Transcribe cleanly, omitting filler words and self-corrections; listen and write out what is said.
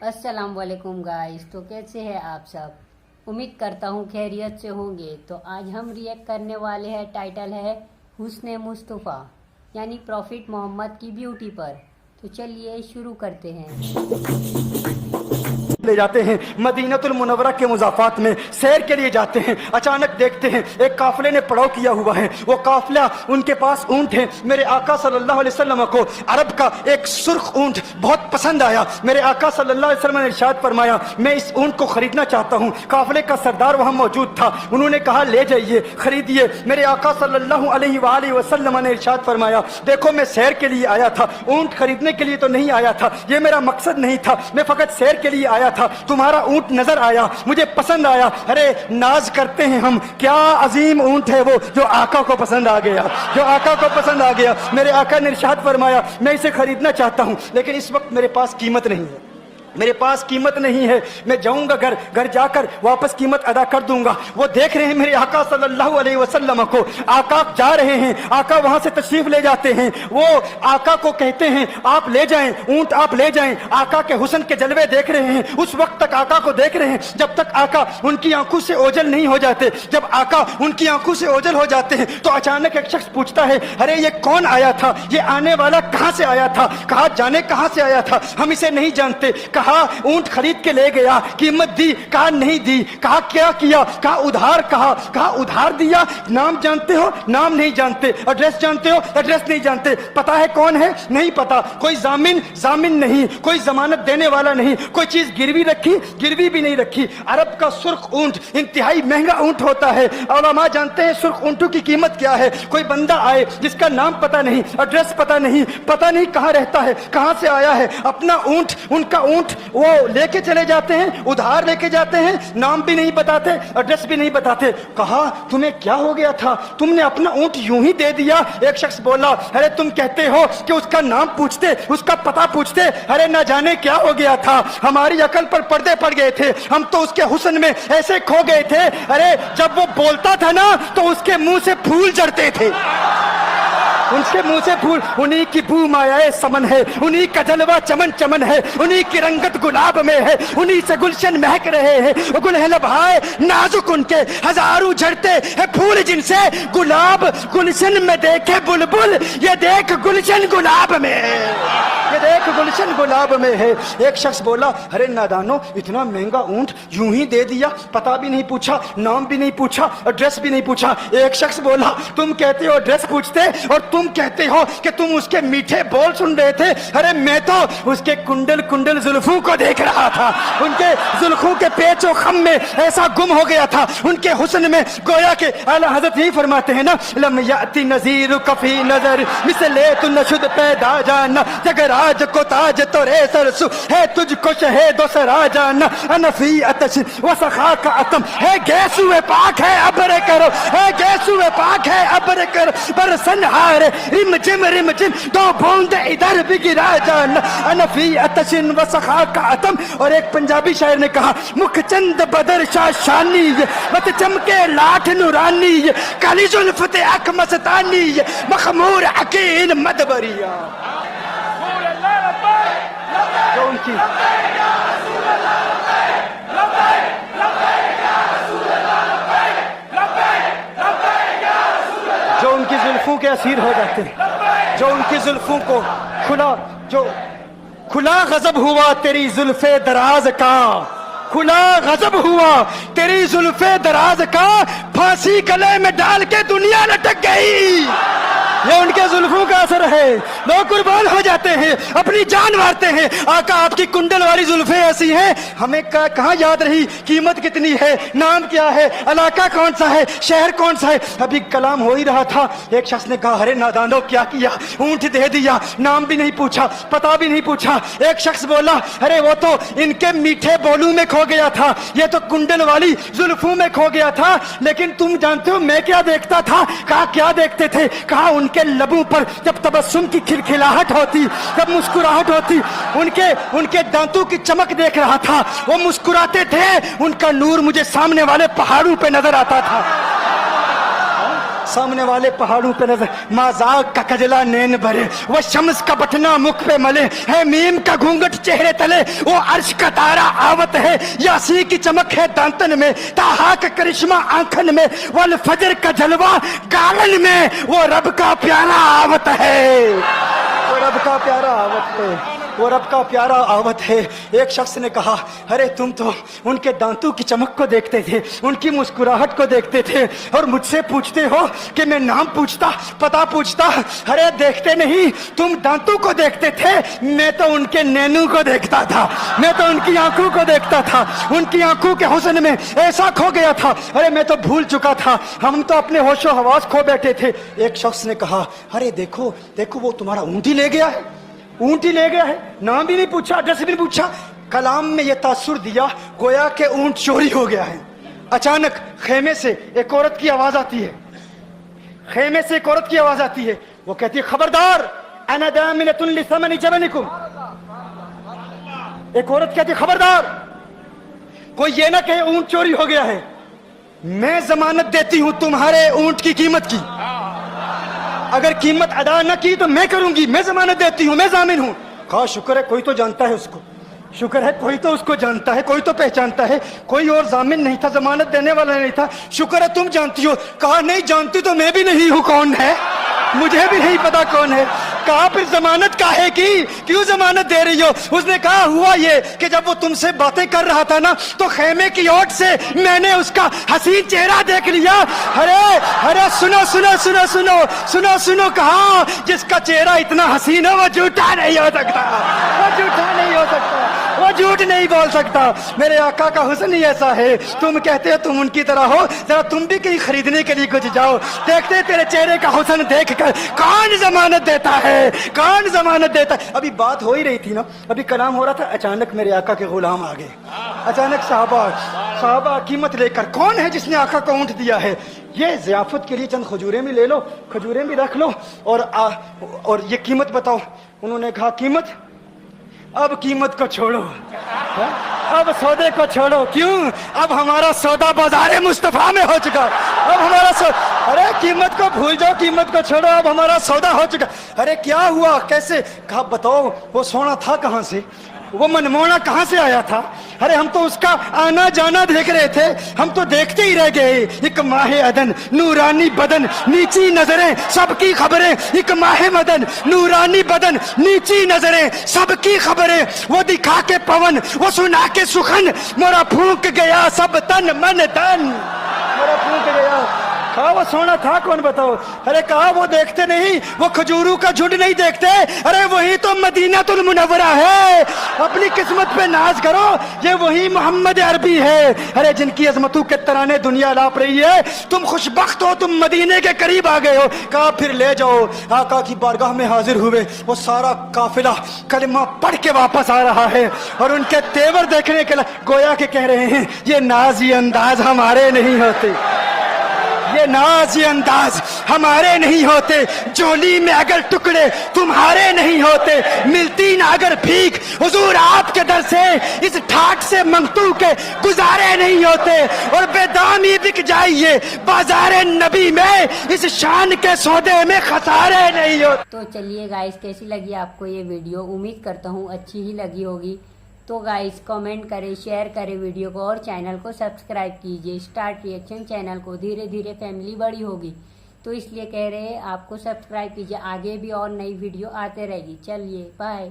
अस्सलाम वालेकुम गाइस। तो कैसे हैं आप सब? उम्मीद करता हूँ खैरियत से होंगे। तो आज हम रिएक्ट करने वाले हैं, टाइटल है हुस्न मुस्तफ़ा यानी प्रॉफिट मोहम्मद की ब्यूटी पर। तो चलिए शुरू करते हैं। ले जाते हैं मदीनतुल मुनव्वरा के मुज़ाफ़ात में सैर के लिए जाते हैं। अचानक देखते हैं एक काफले ने पड़ाव किया हुआ है। वो काफला, उनके पास ऊंट है। मेरे आका सल्लल्लाहु अलैहि वसल्लम को अरब का एक सुर्ख ऊंट बहुत पसंद आया। मेरे आका सल्लल्लाहु अलैहि वसल्लम ने इरशाद फरमाया, मैं इस ऊंट को खरीदना चाहता हूँ। काफले का सरदार वहाँ मौजूद था। उन्होंने कहा, ले जाइए, खरीदिए। मेरे आका सल्लल्लाहु अलैहि वसल्लम ने इरशाद फरमाया, देखो मैं सैर के लिए आया था, ऊंट खरीदने के लिए तो नहीं आया था। ये मेरा मकसद नहीं था, मैं फकत सैर के लिए आया था। तुम्हारा ऊंट नजर आया, मुझे पसंद आया। अरे नाज करते हैं हम, क्या अजीम ऊंट है वो जो आका को पसंद आ गया, जो आका को पसंद आ गया। मेरे आका ने इरशाद फरमाया, मैं इसे खरीदना चाहता हूं, लेकिन इस वक्त मेरे पास कीमत नहीं है, मेरे पास कीमत नहीं है। मैं जाऊंगा घर जाकर वापस कीमत अदा कर दूंगा। वो देख रहे हैं मेरे आका सल्लल्लाहु अलैहि वसल्लम को। आका जा रहे हैं, आका वहां से तशरीफ ले जाते हैं। वो आका को कहते हैं, आप ले जाएं ऊंट, आप ले जाएं। आका के हुस्न के जलवे देख रहे हैं, उस वक्त तक आका को देख रहे हैं जब तक आका उनकी आंखों से ओझल नहीं हो जाते। जब आका उनकी आंखों से ओझल हो जाते हैं तो अचानक एक शख्स पूछता है, अरे ये कौन आया था, ये आने वाला कहां से आया था? कहा, जाने कहां से आया था, हम इसे नहीं जानते। कहा, ऊंट खरीद के ले गया, कीमत दी, कहा नहीं दी। कहा, क्या किया? कहा, उधार। कहा उधार दिया। नाम जानते हो? नाम नहीं जानते। एड्रेस जानते हो? एड्रेस नहीं जानते। पता है कौन है? नहीं पता। कोई जामिन नहीं, कोई जमानत देने वाला नहीं, कोई चीज गिरवी रखी, गिरवी भी नहीं रखी। अरब का सुर्ख ऊंट इंतहाई महंगा ऊंट होता है। उलमा जानते हैं सुर्ख ऊंटों की कीमत क्या है। कोई बंदा आए जिसका नाम पता नहीं, एड्रेस पता नहीं कहां रहता है, कहां से आया है, अपना ऊंट, उनका ऊंट वो लेके चले जाते हैं, उधार लेके जाते हैं, नाम भी नहीं बताते, एड्रेस भी नहीं बताते। कहा, तुम्हें क्या हो गया था, तुमने अपना ऊंट यूं ही दे दिया? एक शख्स बोला, अरे तुम कहते हो कि उसका नाम पूछते, उसका पता पूछते। अरे ना जाने क्या हो गया था, हमारी अकल पर पर्दे पड़ गए थे, हम तो उसके हुस्न में ऐसे खो गए थे। अरे जब वो बोलता था ना तो उसके मुंह से फूल झड़ते थे, उनके मुंह से फूल। उन्हीं की बू मायाए समन है, उन्हीं का जलवा चमन चमन है, उन्हीं की रंगत गुलाब में है, उन्हीं से गुलशन महक रहे हैं। गुल है लभाए नाजुक उनके, हजारों झड़ते हैं फूल जिनसे गुलाब गुलशन में देखे बुलबुल, ये देख गुलशन गुलाब में है, ये देख गुलशन गुलाब में है। एक शख्स बोला, अरे नादानो, इतना महंगा ऊंट यूं ही दे दिया, पता भी नहीं पूछा, नाम भी नहीं पूछा, एड्रेस भी नहीं पूछा। एक शख्स बोला, तुम कहते हो एड्रेस पूछते और तुम कहते हो कि तुम उसके मीठे बोल सुन रहे थे। अरे मैं तो उसके कुंडल कुंडल जुल्फों को देख रहा था, उनके जुल्फों के पेचो खम में ऐसा गुम हो गया था, उनके हुस्न में। गोया के आला हजरत यही फरमाते हैं ना, लम याती नजीर कफी नजर मिसले तु नशुद पैदा जाना, जगराज को ताज तो रे सरसु है, तुझको शहेदो सरा जाना, अनफी अतश व सखा का अतम है, गैसुए पाक है अबरे करो, है गैसुए पाक है अबरे करो, पर सनहार रिम जिम दो बूंद इधर भी गिरा जाना, अनफी अतशिन व सखा का अतम। और एक पंजाबी शायर ने कहा, मुखचंद बदर शाह शानी, मत चमके लाठ नूरानी, काली जुल्फत अक मस्तानी, मखमूर अकीन मदबरिया। जो उनकी जुल्फों के असीर हो जाते हैं, जो उनकी जुल्फों को खुला गजब हुआ तेरी जुल्फे दराज का, खुला गजब हुआ तेरी जुल्फे दराज का, फांसी गले में डाल के दुनिया लटक गई। ये उनके जुल्फों का असर है। लोग कुर्बान हो जाते हैं, अपनी जान मारते हैं। आका आपकी कुंडल वाली जुल्फे ऐसी हैं, हमें कहाँ याद रही कीमत कितनी है, नाम क्या है, इलाका कौन सा है, शहर कौन सा है। अभी कलाम हो ही रहा था, एक शख्स ने कहा, अरे नादानो क्या किया, ऊंट दे दिया, नाम भी नहीं पूछा, पता भी नहीं पूछा। एक शख्स बोला, अरे वो तो इनके मीठे बोलू में खो गया था, ये तो कुंडल वाली जुल्फों में खो गया था। लेकिन तुम जानते हो मैं क्या देखता था? कहा, क्या देखते थे? कहा, उनके लबों पर जब तबस्सुम की खिलखिलाहट होती, जब मुस्कुराहट होती, उनके दांतों की चमक देख रहा था। वो मुस्कुराते थे, उनका नूर मुझे सामने वाले पहाड़ों पे नजर आता था। सामने वाले पहाड़ों पे नजर, माजाक का कजला नैन भरे, वो शम्स का बटना मुख पे मले, है मीम का घूंघट चेहरे तले, वो अर्श का तारा आवत है, यासी की चमक है दांतन में, ताहा का करिश्मा आंखन में, वल फजर का जलवा गालन में, वो रब का प्यारा आवत है, वो रब का प्यारा आवत है, वो रब का प्यारा आवत है। एक शख्स ने कहा, अरे तुम तो उनके दांतों की चमक को देखते थे, उनकी मुस्कुराहट को देखते थे, और मुझसे पूछते हो कि मैं नाम पूछता, पता पूछता। अरे देखते नहीं, तुम दांतों को देखते थे, मैं तो उनके नैनों को देखता था, मैं तो उनकी आंखों को देखता था, उनकी आंखों के हुस्न में ऐसा खो गया था, अरे मैं तो भूल चुका था, हम तो अपने होशो हवास खो बैठे थे। एक शख्स ने कहा, अरे देखो देखो, वो तुम्हारा ऊंट ही ले गया है, ऊंट ही ले गया है, नाम भी नहीं पूछा, एड्रेस भी नहीं पूछा। कलाम में यह तासुर दिया गोया के ऊंट चोरी हो गया है। अचानक खेमे से एक औरत की आवाज आती है, खेमे से एक औरत की आवाज आती है, वो कहती है, खबरदार, अना दामिनतुन लिसमनि जबनिकुम। एक औरत कहती है, खबरदार, कोई ये ना कहे ऊंट चोरी हो गया है, मैं जमानत देती हूं तुम्हारे ऊंट की कीमत की, अगर कीमत अदा न की तो मैं करूंगी, मैं जमानत देती हूं, मैं जामिन हूं। कहा, शुक्र है कोई तो जानता है उसको, शुक्र है कोई तो उसको जानता है, कोई तो पहचानता है, कोई और जामिन नहीं था, जमानत देने वाला नहीं था, शुक्र है तुम जानती हो। कहा, नहीं जानती तो मैं भी नहीं हूं, कौन है, मुझे भी नहीं पता कौन है। कहा, फिर जमानत काहे की, क्यों जमानत दे रही हो? उसने कहा, हुआ ये कि जब वो तुमसे बातें कर रहा था ना, तो खेमे की ओट से मैंने उसका हसीन चेहरा देख लिया। अरे अरे सुनो सुनो सुनो सुनो सुनो सुनो, कहा, जिसका चेहरा इतना हसीन है वो झूठा नहीं हो सकता, वो झूठा नहीं हो सकता, वो झूठ नहीं बोल सकता। मेरे आका का हुस्न ही ऐसा है, तुम कहते हो तुम उनकी तरह हो, जरा तुम भी कहीं खरीदने के लिए कुछ जाओ, देखते तेरे चेहरे का हुस्न देख कर कौन जमानत देता है, कौन जमानत देता है। अभी बात हो ही रही थी ना, अभी कलाम हो रहा था, अचानक मेरे आका के गुलाम आ गए, अचानक साहबा कीमत लेकर, कौन है जिसने आका को ऊंट दिया है, ये ज़ियाफत के लिए चंद खजूरें भी ले लो, खजूरें भी रख लो, और ये कीमत बताओ। उन्होंने कहा, कीमत, अब कीमत को छोड़ो, अब सौदे को छोड़ो, क्यों, अब हमारा सौदा बाजारे मुस्तफा में हो चुका, अब हमारा अरे कीमत को भूल जाओ, कीमत को छोड़ो, अब हमारा सौदा हो चुका। अरे क्या हुआ, कैसे? कहा, बताओ वो सोना था कहां से, वो मनमोहना कहां से आया था? अरे हम तो उसका आना जाना देख रहे थे, हम तो देखते ही रह गए। एक माहे अदन, नूरानी बदन, नीची नजरें, सबकी खबरें, एक माहे मदन, नूरानी बदन, नीची नजरें, सबकी खबरें, वो दिखा के पवन, वो सुना के सुखन, मोरा फूंक गया सब तन मन धन, मोरा फूंक गया। कहा, वो सोना था कौन, बताओ? अरे कहा, वो देखते नहीं, वो खजूरों का झुंड नहीं देखते, अरे वही तो मदीनातुल मुनव्वरा है। अपनी किस्मत पे नाज करो, ये वही मोहम्मद अरबी है, अरे जिनकी अजमतों के तराने दुनिया लाप रही है। तुम खुशबख्त हो, तुम मदीने के करीब आ गए हो। कहा, फिर ले जाओ। आका की बारगाह में हाजिर हुए, वो सारा काफिला कलिमा पढ़ के वापस आ रहा है, और उनके तेवर देखने के लिए गोया के कह रहे हैं, ये नाज, ये अंदाज हमारे नहीं होते, ये नाज, ये अंदाज हमारे नहीं होते, जोली में अगर टुकड़े तुम्हारे नहीं होते, मिलती ना अगर भीख हुजूर आपके दर से, इस ठाट से मंगतू के गुजारे नहीं होते, और बेदामी बिक जाइए बाजारे नबी में, इस शान के सौदे में खसारे नहीं होते। तो चलिए गाइस, कैसी लगी आपको ये वीडियो? उम्मीद करता हूँ अच्छी ही लगी होगी। तो गाइस कमेंट करें, शेयर करें वीडियो को, और चैनल को सब्सक्राइब कीजिए। स्टार्ट रिएक्शन चैनल को, धीरे धीरे फैमिली बड़ी होगी, तो इसलिए कह रहे हैं आपको सब्सक्राइब कीजिए, आगे भी और नई वीडियो आते रहेगी। चलिए बाय।